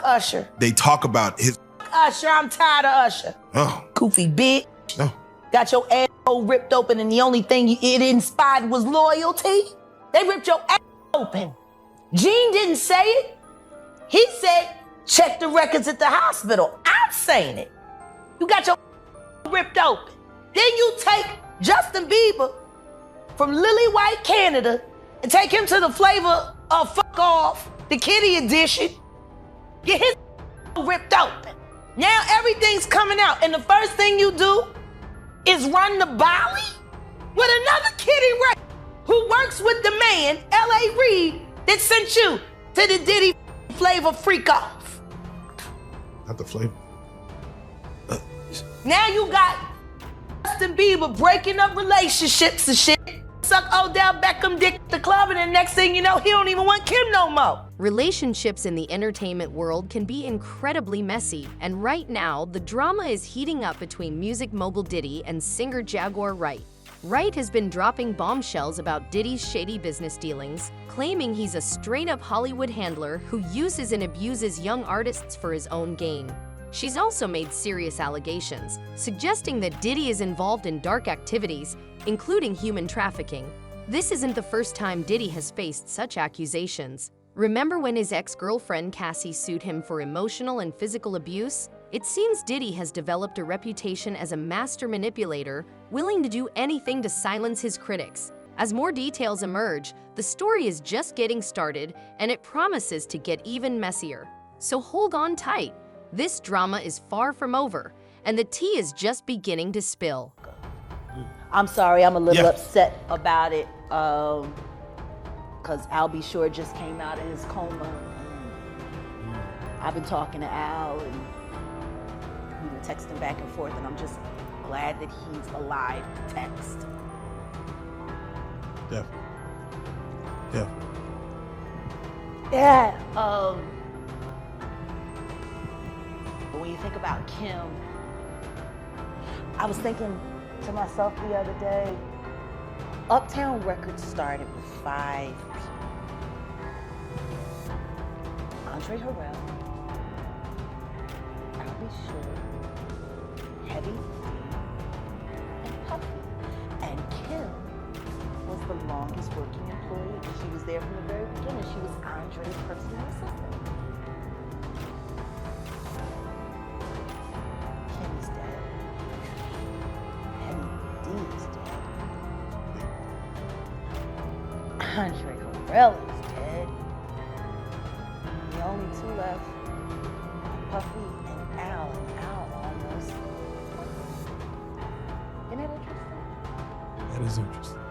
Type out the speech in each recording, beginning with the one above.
Usher. They talk about his... Usher, I'm tired of Usher. Oh. Goofy bitch. Oh. Got your asshole ripped open and the only thing it inspired was loyalty? They ripped your ass open. Gene didn't say it. He said, check the records at the hospital. I'm saying it. You got your ripped open. Then you take Justin Bieber from Lily White, Canada, and take him to the flavor of Fuck Off, the kiddie edition. Get his ripped open. Now everything's coming out, and the first thing you do is run the Bali with another kiddie Wright who works with the man, L.A. Reid, that sent you to the Diddy flavor freak off. Not the flavor. Now you got Justin Bieber breaking up relationships and shit. Suck Odell Beckham dick at the club, and the next thing you know, he don't even want Kim no more. Relationships in the entertainment world can be incredibly messy, and right now, the drama is heating up between music mogul Diddy and singer Jaguar Wright. Wright has been dropping bombshells about Diddy's shady business dealings, claiming he's a straight-up Hollywood handler who uses and abuses young artists for his own gain. She's also made serious allegations, suggesting that Diddy is involved in dark activities, including human trafficking. This isn't the first time Diddy has faced such accusations. Remember when his ex-girlfriend Cassie sued him for emotional and physical abuse? It seems Diddy has developed a reputation as a master manipulator, willing to do anything to silence his critics. As more details emerge, the story is just getting started, and it promises to get even messier. So hold on tight. This drama is far from over, and the tea is just beginning to spill. I'm sorry, I'm a little upset about it, because Al B. Sure just came out of his coma. I've been talking to Al, and we've been texting back and forth, and I'm just glad that he's alive to text. Definitely. Definitely. Yeah. But when you think about Kim, I was thinking to myself the other day, Uptown Records started with 5 people. Andre Harrell, Al B. Sure, Heavy, and Puffy. And Kim was the longest working employee. She was there from the very beginning. She was Andre's personal assistant. Kim is dead. Heavy D is dead. Andre Harrell is dead. The only 2 left, Puffy and Al almost. Isn't that interesting? That is interesting.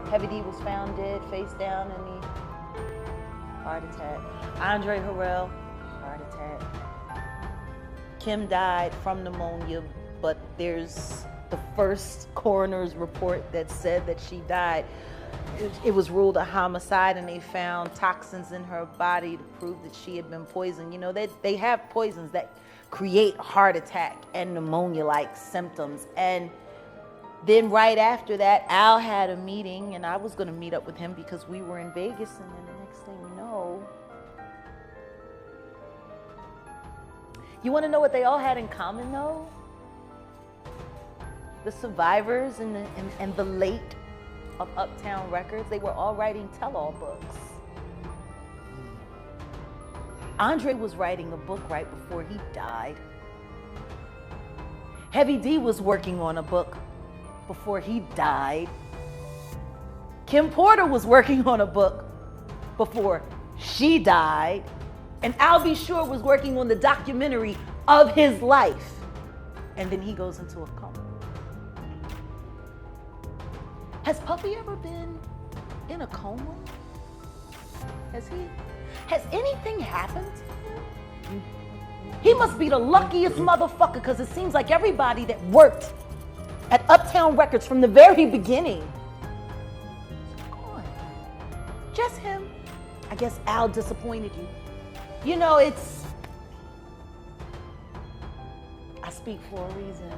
Heavy D was found dead, face down in the heart attack. Andre Harrell, heart attack. Kim died from pneumonia, but there's the first coroner's report that said that she died. It was ruled a homicide, and they found toxins in her body to prove that she had been poisoned. You know, they have poisons that create heart attack and pneumonia-like symptoms. And then right after that, Al had a meeting, and I was going to meet up with him because we were in Vegas, and then the next thing you know, you want to know what they all had in common, though? The survivors and the late of Uptown Records, they were all writing tell-all books. Andre was writing a book right before he died. Heavy D was working on a book before he died. Kim Porter was working on a book before she died. And Al B. Sure was working on the documentary of his life. And then he goes into a coma. Has Puffy ever been in a coma? Has anything happened to him? He must be the luckiest motherfucker, because it seems like everybody that worked at Uptown Records from the very beginning is gone. Just him. I guess Al disappointed you. You know, I speak for a reason.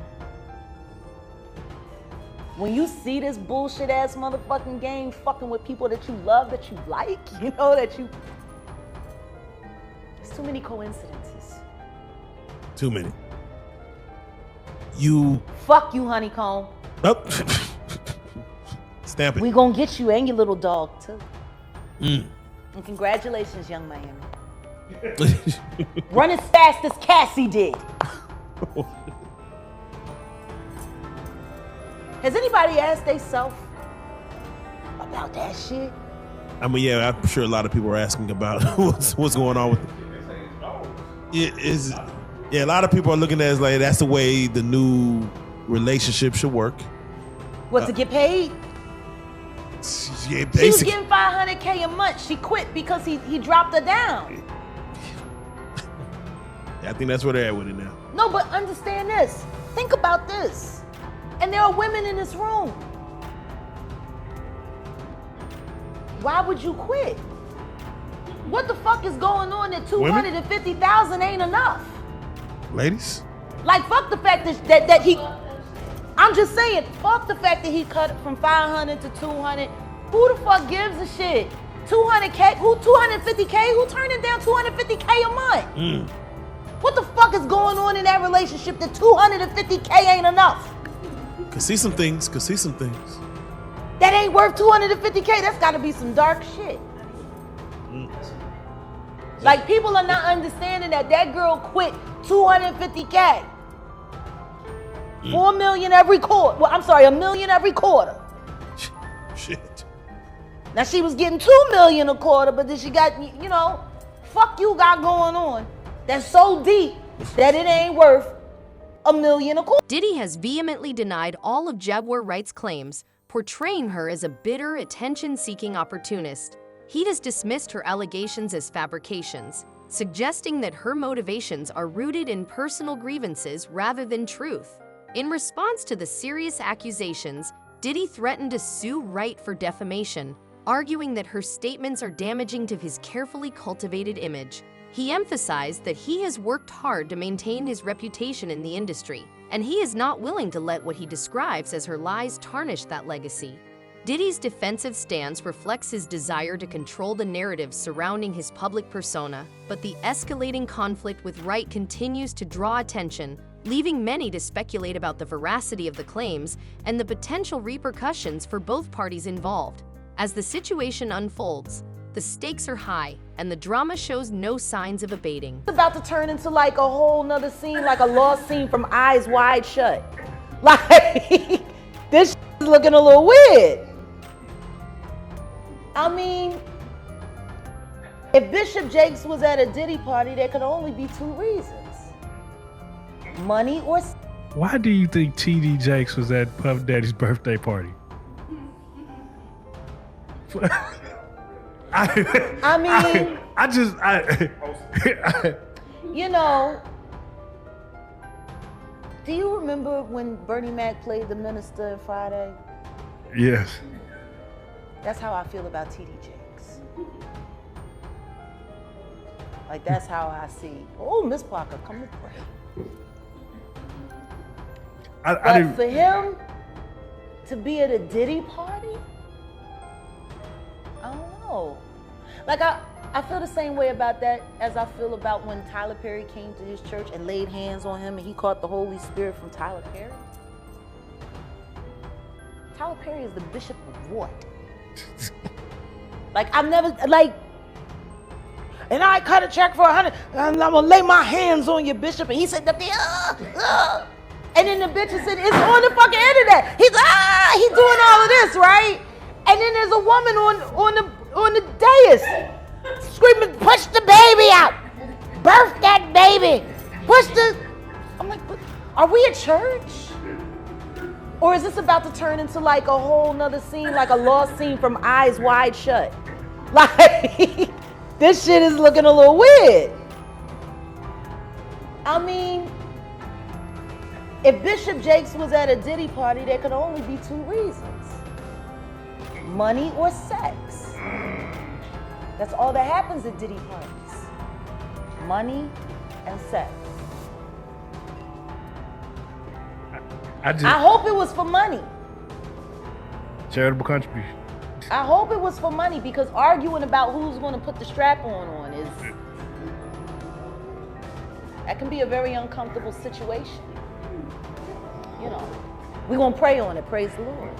When you see this bullshit ass motherfucking game fucking with people that you love, that you like, you know, too many coincidences. Too many. You. Fuck you, honeycomb. Oh. Stamp it. We gonna get you and your little dog too. Mm. And congratulations, young Miami. Run as fast as Cassie did. Has anybody asked themselves about that shit? I mean, yeah, I'm sure a lot of people are asking about what's going on with it. Yeah, a lot of people are looking at it as like that's the way the new relationship should work. What, to get paid? Yeah, She was getting $500K a month. She quit because he dropped her down. Yeah, I think that's where they're at with it now. No, but understand this. Think about this. And there are women in this room. Why would you quit? What the fuck is going on that $250,000 ain't enough? Ladies? Like, fuck the fact that he... I'm just saying, fuck the fact that he cut it from 500 to 200. Who the fuck gives a shit? 200K? Who 250K? Who turning down 250K a month? Mm. What the fuck is going on in that relationship that 250K ain't enough? Could see some things. That ain't worth 250K. That's gotta be some dark shit. Mm. Like, people are not understanding that girl quit 250K. 4 million every quarter. Well, I'm sorry, $1 million every quarter. Shit. Now she was getting 2 million a quarter, but then she got, fuck you got going on. That's so deep that it ain't worth $1 million a quarter. Diddy has vehemently denied all of Jaguar Wright's claims, portraying her as a bitter, attention-seeking opportunist. He has dismissed her allegations as fabrications, suggesting that her motivations are rooted in personal grievances rather than truth. In response to the serious accusations, Diddy threatened to sue Wright for defamation, arguing that her statements are damaging to his carefully cultivated image. He emphasized that he has worked hard to maintain his reputation in the industry, and he is not willing to let what he describes as her lies tarnish that legacy. Diddy's defensive stance reflects his desire to control the narrative surrounding his public persona, but the escalating conflict with Wright continues to draw attention, leaving many to speculate about the veracity of the claims and the potential repercussions for both parties involved. As the situation unfolds, the stakes are high, and the drama shows no signs of abating. It's about to turn into like a whole nother scene, like a lost scene from Eyes Wide Shut. Like, this is looking a little weird. I mean, if Bishop Jakes was at a Diddy party, there could only be two reasons. Money or... Why do you think T.D. Jakes was at Puff Daddy's birthday party? I mean... do you remember when Bernie Mac played the minister Friday? Yes. That's how I feel about T.D. Jakes. Like, that's how I see. Oh, Miss Parker, come to pray. But for him to be at a Diddy party, I don't know. Like, I feel the same way about that as I feel about when Tyler Perry came to his church and laid hands on him and he caught the Holy Spirit from Tyler Perry. Tyler Perry is the bishop of what? Like, I've never, like, and I cut a check for 100, and I'm gonna lay my hands on your bishop, and he said, and then the bitch said, it's on the fucking internet. He's doing all of this, right? And then there's a woman on the dais screaming, push the baby out, birth that baby, I'm like, are we at church? Or is this about to turn into like a whole nother scene, like a lost scene from Eyes Wide Shut? Like, this shit is looking a little weird. I mean, if Bishop Jakes was at a Diddy party, there could only be two reasons. Money or sex. That's all that happens at Diddy parties. Money and sex. I hope it was for money. Charitable contribution. I hope it was for money, because arguing about who's going to put the strap on is That can be a very uncomfortable situation. You know, we're gonna pray on it, praise the Lord.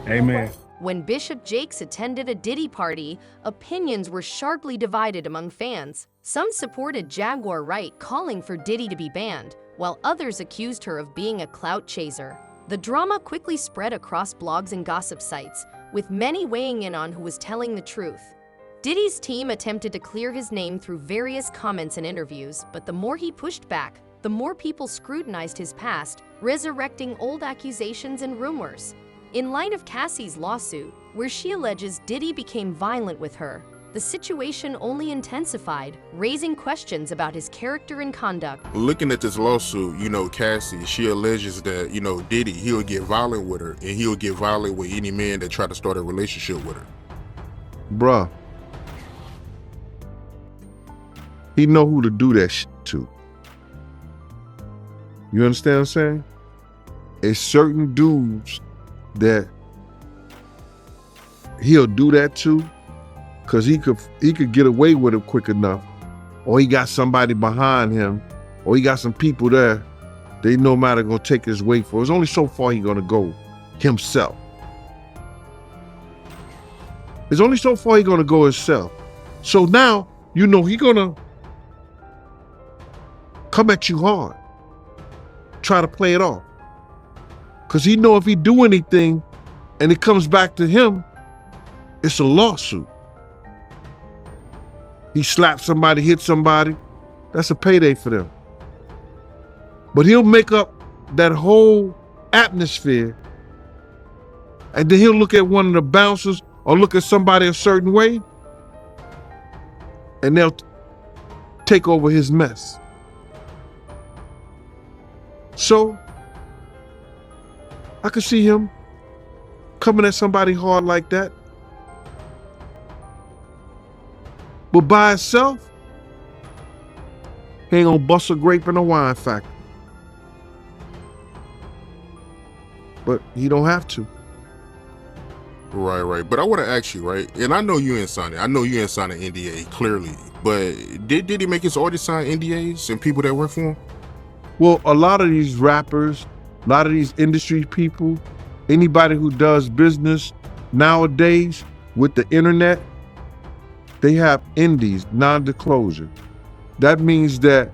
Amen. When Bishop Jakes attended a Diddy party, opinions were sharply divided among fans. Some supported Jaguar Wright, calling for Diddy to be banned, while others accused her of being a clout chaser. The drama quickly spread across blogs and gossip sites, with many weighing in on who was telling the truth. Diddy's team attempted to clear his name through various comments and interviews, but the more he pushed back, the more people scrutinized his past, resurrecting old accusations and rumors. In light of Cassie's lawsuit, where she alleges Diddy became violent with her, the situation only intensified, raising questions about his character and conduct. Looking at this lawsuit, Cassie, she alleges that, Diddy, he'll get violent with her, and he'll get violent with any man that try to start a relationship with her. Bruh. He know who to do that shit to. You understand what I'm saying? It's certain dudes that he'll do that to because he could get away with it quick enough, or he got somebody behind him, or he got some people there they no matter gonna take his weight for. It's only so far he gonna go himself. It's only so far he gonna go himself. So now, he gonna come at you hard, try to play it off. Because he know if he do anything and it comes back to him, it's a lawsuit. He slapped somebody, hit somebody, that's a payday for them. But he'll make up that whole atmosphere, and then he'll look at one of the bouncers or look at somebody a certain way, and they'll take over his mess. So, I could see him coming at somebody hard like that. But by itself, he ain't gonna bust a grape in a wine factory. But he don't have to. Right. But I want to ask you, right? And I know you ain't signed it. I know you ain't signed an NDA, clearly. But did he make his artists sign NDAs and people that work for him? Well, a lot of these rappers, a lot of these industry people, anybody who does business nowadays with the internet, they have NDAs, non-disclosure. That means that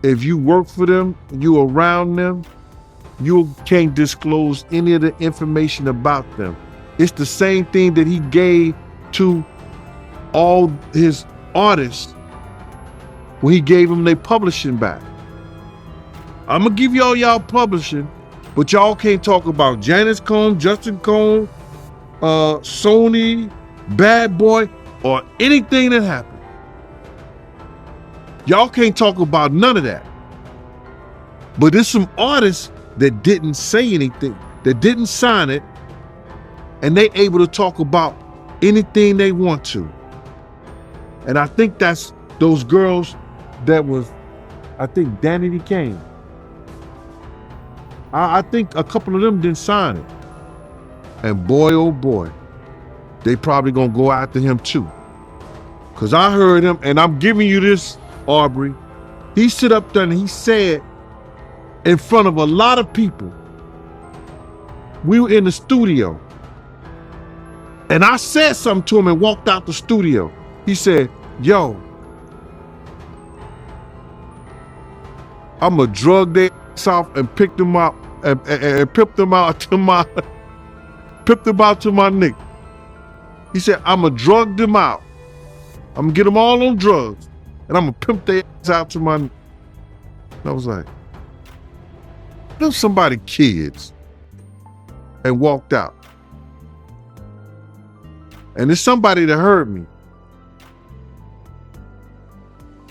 if you work for them, you around them, you can't disclose any of the information about them. It's the same thing that he gave to all his artists when he gave them their publishing back. I'm gonna give y'all publishing, but y'all can't talk about Janice Combs, Justin Combs, Sony, Bad Boy, or anything that happened. Y'all can't talk about none of that. But there's some artists that didn't say anything, that didn't sign it, and they able to talk about anything they want to. And I think that's those girls that was, I think Danity Kane. I think a couple of them didn't sign it. And boy, oh boy, they probably gonna go after him too. Cause I heard him, and I'm giving you this, Aubrey. He stood up there and he said in front of a lot of people, we were in the studio, and I said something to him and walked out the studio. He said, yo, I'm gonna drug their ass off and pick them up and pip them out to my neck. He said, I'm gonna drug them out. I'm gonna get them all on drugs, and I'm gonna pimp their ass out to my neck. And I was like, them somebody kids, and walked out. And it's somebody that heard me.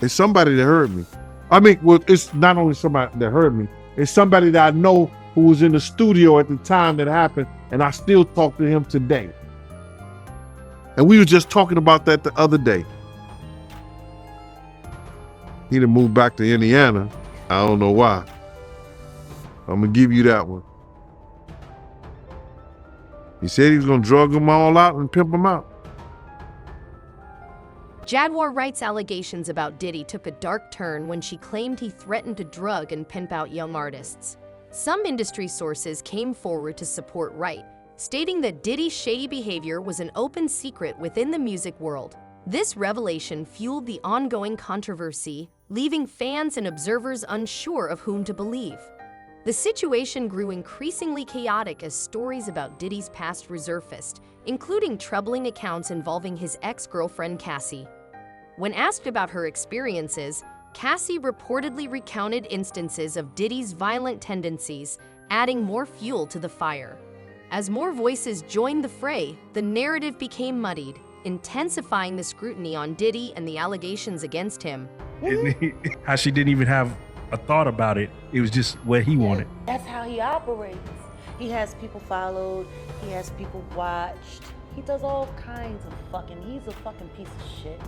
It's somebody that heard me. I mean, well, it's not only somebody that heard me, it's somebody that I know who was in the studio at the time that happened, and I still talk to him today. And we were just talking about that the other day. He done moved back to Indiana. I don't know why. I'm gonna give you that one. He said he was gonna drug them all out and pimp them out. Jaguar Wright's allegations about Diddy took a dark turn when she claimed he threatened to drug and pimp out young artists. Some industry sources came forward to support Wright, stating that Diddy's shady behavior was an open secret within the music world. This revelation fueled the ongoing controversy, leaving fans and observers unsure of whom to believe. The situation grew increasingly chaotic as stories about Diddy's past resurfaced, including troubling accounts involving his ex-girlfriend Cassie. When asked about her experiences, Cassie reportedly recounted instances of Diddy's violent tendencies, adding more fuel to the fire. As more voices joined the fray, the narrative became muddied, intensifying the scrutiny on Diddy and the allegations against him. How she didn't even have a thought about it. It was just what he wanted. That's how he operates. He has people followed. He has people watched. He does all kinds of he's a fucking piece of shit.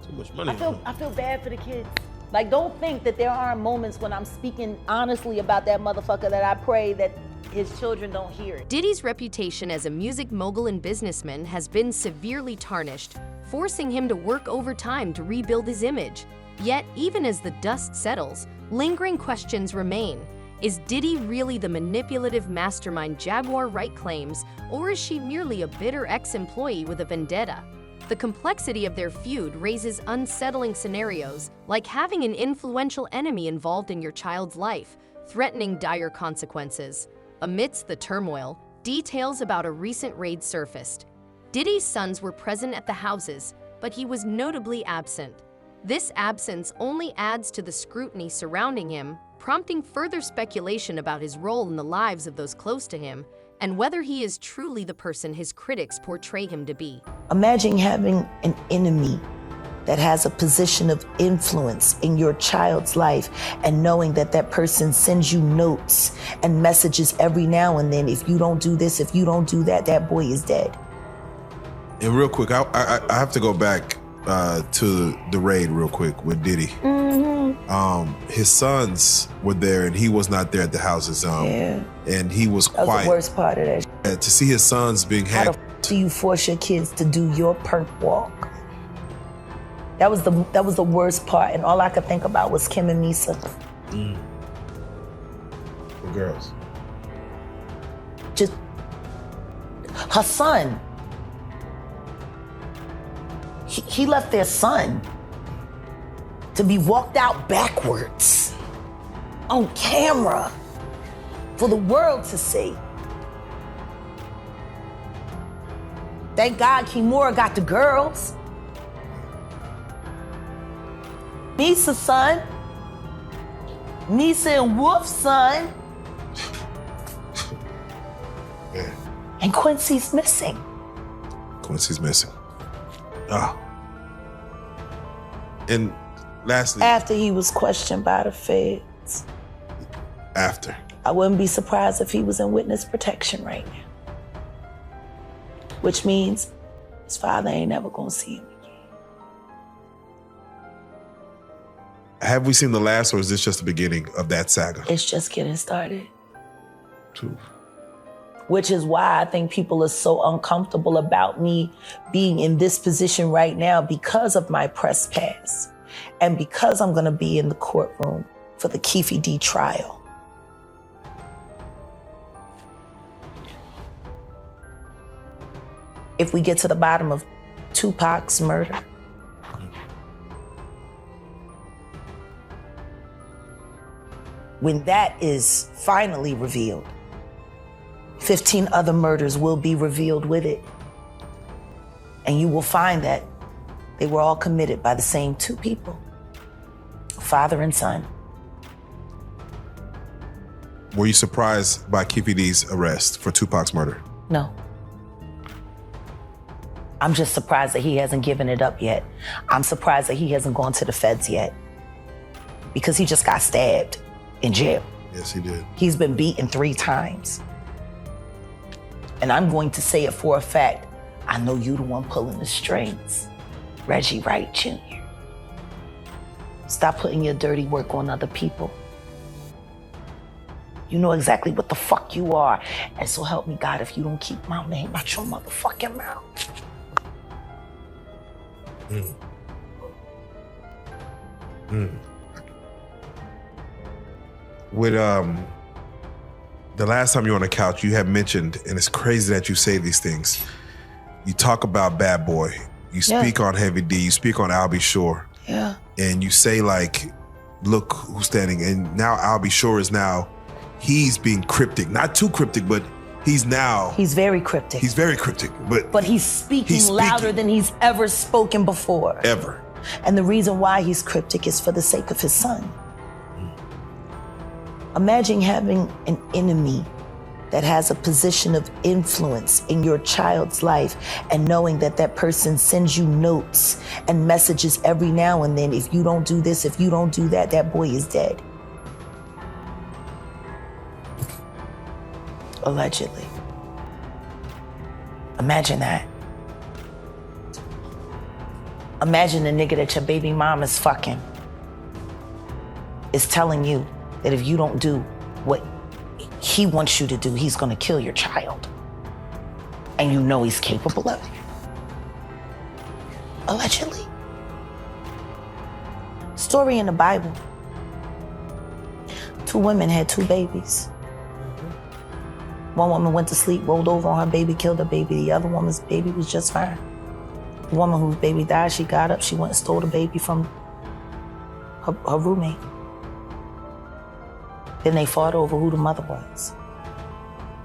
Too much money. I feel bad for the kids. Like, don't think that there aren't moments when I'm speaking honestly about that motherfucker that I pray that his children don't hear it. Diddy's reputation as a music mogul and businessman has been severely tarnished, forcing him to work overtime to rebuild his image. Yet, even as the dust settles, lingering questions remain. Is Diddy really the manipulative mastermind Jaguar Wright claims, or is she merely a bitter ex-employee with a vendetta? The complexity of their feud raises unsettling scenarios, like having an influential enemy involved in your child's life, threatening dire consequences. Amidst the turmoil, details about a recent raid surfaced. Diddy's sons were present at the houses, but he was notably absent. This absence only adds to the scrutiny surrounding him, prompting further speculation about his role in the lives of those close to him, and whether he is truly the person his critics portray him to be. Imagine having an enemy that has a position of influence in your child's life and knowing that that person sends you notes and messages every now and then. If you don't do this, if you don't do that, that boy is dead. And real quick, I have to go back to the raid real quick with Diddy. His sons were there and he was not there at the houses. And he was quiet. That was the worst part of that. To see his sons being How the hacked. f do you force your kids to do your perp walk? That was the worst part, and all I could think about was Kim and Misa. The girls. Just her son. He left their son to be walked out backwards on camera for the world to see. Thank God Kimura got the girls. Misa's son, Misa and Wolf's son, Yeah. and Quincy's missing. Quincy's missing. Oh. And lastly, After he was questioned by the feds. after. I wouldn't be surprised if he was in witness protection right now. Which means his father ain't never gonna see him again. Have we seen the last, or is this just the beginning of that saga? It's just getting started. True. Which is why I think people are so uncomfortable about me being in this position right now because of my press pass and because I'm gonna be in the courtroom for the Keffe D trial. If we get to the bottom of Tupac's murder, when that is finally revealed, 15 other murders will be revealed with it. And you will find that they were all committed by the same two people, father and son. Were you surprised by Keffe D's arrest for Tupac's murder? No. I'm just surprised that he hasn't given it up yet. I'm surprised that he hasn't gone to the feds yet because he just got stabbed in jail. Yes, he did. He's been beaten 3 times. And I'm going to say it for a fact. I know you the one pulling the strings. Reggie Wright Jr. Stop putting your dirty work on other people. You know exactly what the fuck you are. And so help me God if you don't keep my name out your motherfucking mouth. With the last time you were on the couch, you had mentioned, and it's crazy that you say these things. You talk about Bad Boy. You speak on Heavy D. You speak on Albie Shore. Yeah. And you say like, look who's standing. And now Albie Shore is now, he's being cryptic. Not too cryptic, but he's very cryptic. He's very cryptic. But he's speaking louder than he's ever spoken before. Ever. And the reason why he's cryptic is for the sake of his son. Imagine having an enemy that has a position of influence in your child's life and knowing that that person sends you notes and messages every now and then. If you don't do this, if you don't do that, that boy is dead. Allegedly. Imagine that. Imagine the nigga that your baby mom is fucking is telling you that if you don't do what he wants you to do, he's gonna kill your child. And you know he's capable of it. Allegedly. Story in the Bible. 2 women had 2 babies. One woman went to sleep, rolled over on her baby, killed her baby. The other woman's baby was just fine. The woman whose baby died, she got up, she went and stole the baby from her roommate. Then they fought over who the mother was.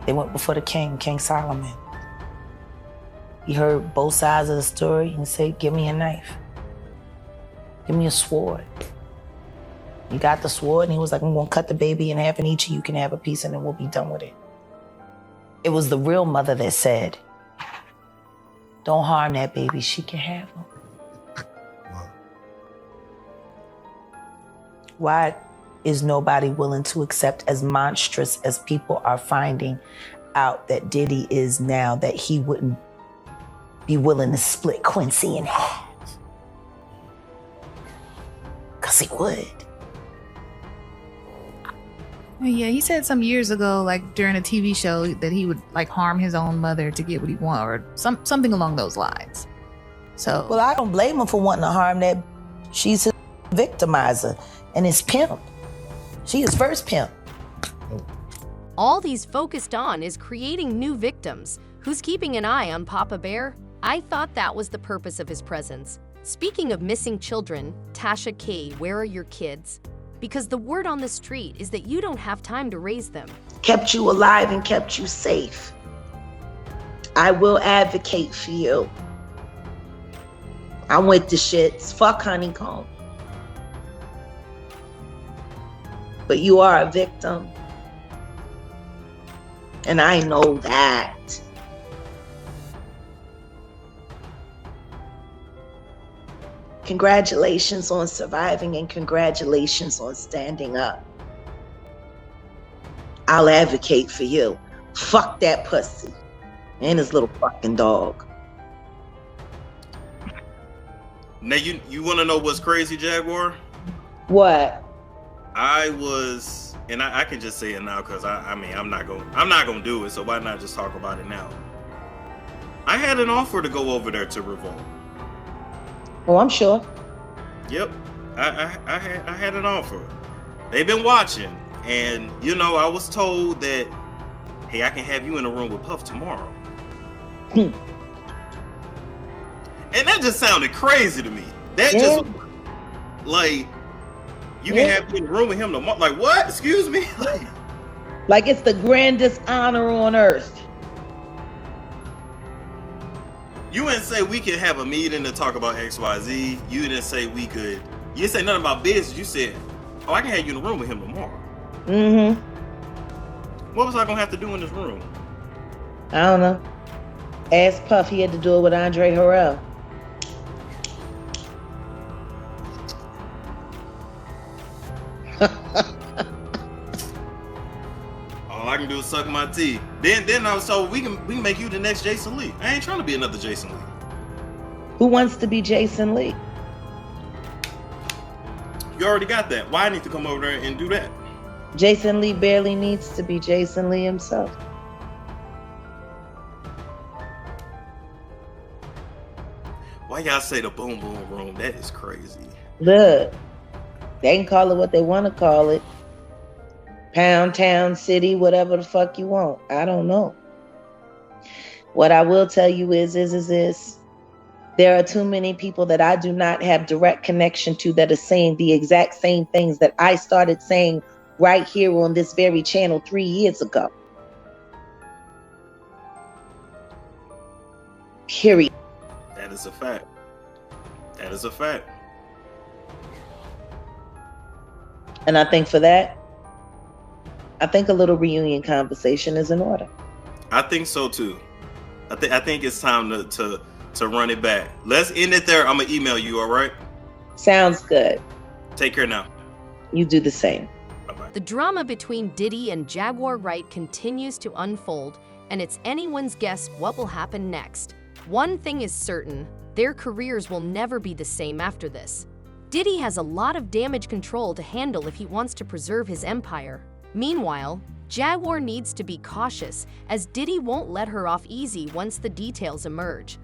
They went before the king, King Solomon. He heard both sides of the story and said, give me a knife. Give me a sword. He got the sword and he was like, I'm gonna cut the baby in half and each of you can have a piece and then we'll be done with it. It was the real mother that said, don't harm that baby, she can have him. Why is nobody willing to accept, as monstrous as people are finding out that Diddy is now, that he wouldn't be willing to split Quincy in half? Because he would. Yeah, he said some years ago, like during a TV show, that he would like harm his own mother to get what he wanted, or something along those lines. So, well, I don't blame him for wanting to harm that. She's his victimizer and his pimp. She is first pimp. All he's focused on is creating new victims. Who's keeping an eye on Papa Bear? I thought that was the purpose of his presence. Speaking of missing children, Tasha K, where are your kids? Because the word on the street is that you don't have time to raise them. Kept you alive and kept you safe. I will advocate for you. I'm with the shits. Fuck Honeycomb. But you are a victim. And I know that. Congratulations on surviving and congratulations on standing up. I'll advocate for you. Fuck that pussy and his little fucking dog. Now you want to know what's crazy, Jaguar? What? I was, and I can just say it now because I mean I'm not gonna do it. So why not just talk about it now? I had an offer to go over there to Revolt. Oh, I'm sure. Yep, I had an offer. They've been watching, and you know I was told that, hey, I can have you in a room with Puff tomorrow. And that just sounded crazy to me. That just like you can have me in a room with him tomorrow. Like what? Excuse me. Like it's the grandest honor on earth. You didn't say we could have a meeting to talk about XYZ. You didn't say we could. You didn't say nothing about business. You said, oh, I can have you in a room with him tomorrow. Mm-hmm. What was I gonna have to do in this room? I don't know. Ask Puff, he had to do it with Andre Harrell. All I can do is suck my teeth. Then I was told we can make you the next Jason Lee. I ain't trying to be another Jason Lee. Who wants to be Jason Lee? You already got that. Why I need to come over there and do that? Jason Lee barely needs to be Jason Lee himself. Why y'all say the boom boom room? That is crazy. Look, They can call it what they want to call it. Pound, town, city, whatever the fuck you want. I don't know. What I will tell you is there are too many people that I do not have direct connection to that are saying the exact same things that I started saying right here on this very channel 3 years ago. Period. That is a fact. That is a fact. And I think for that, I think a little reunion conversation is in order. I think so too. I think it's time to run it back. Let's end it there. I'm gonna email you. All right. Sounds good. Take care now. You do the same. Bye-bye. The drama between Diddy and Jaguar Wright continues to unfold, and it's anyone's guess what will happen next. One thing is certain, their careers will never be the same after this. Diddy has a lot of damage control to handle if he wants to preserve his empire. Meanwhile, Jaguar needs to be cautious, as Diddy won't let her off easy once the details emerge.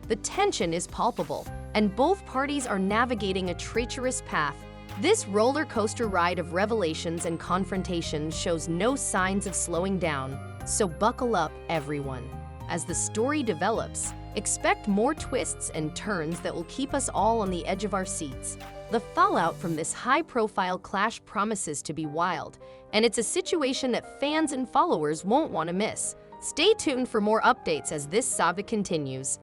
The tension is palpable, and both parties are navigating a treacherous path. This roller coaster ride of revelations and confrontations shows no signs of slowing down, so buckle up, everyone. As the story develops, expect more twists and turns that will keep us all on the edge of our seats. The fallout from this high-profile clash promises to be wild, and it's a situation that fans and followers won't want to miss. Stay tuned for more updates as this saga continues.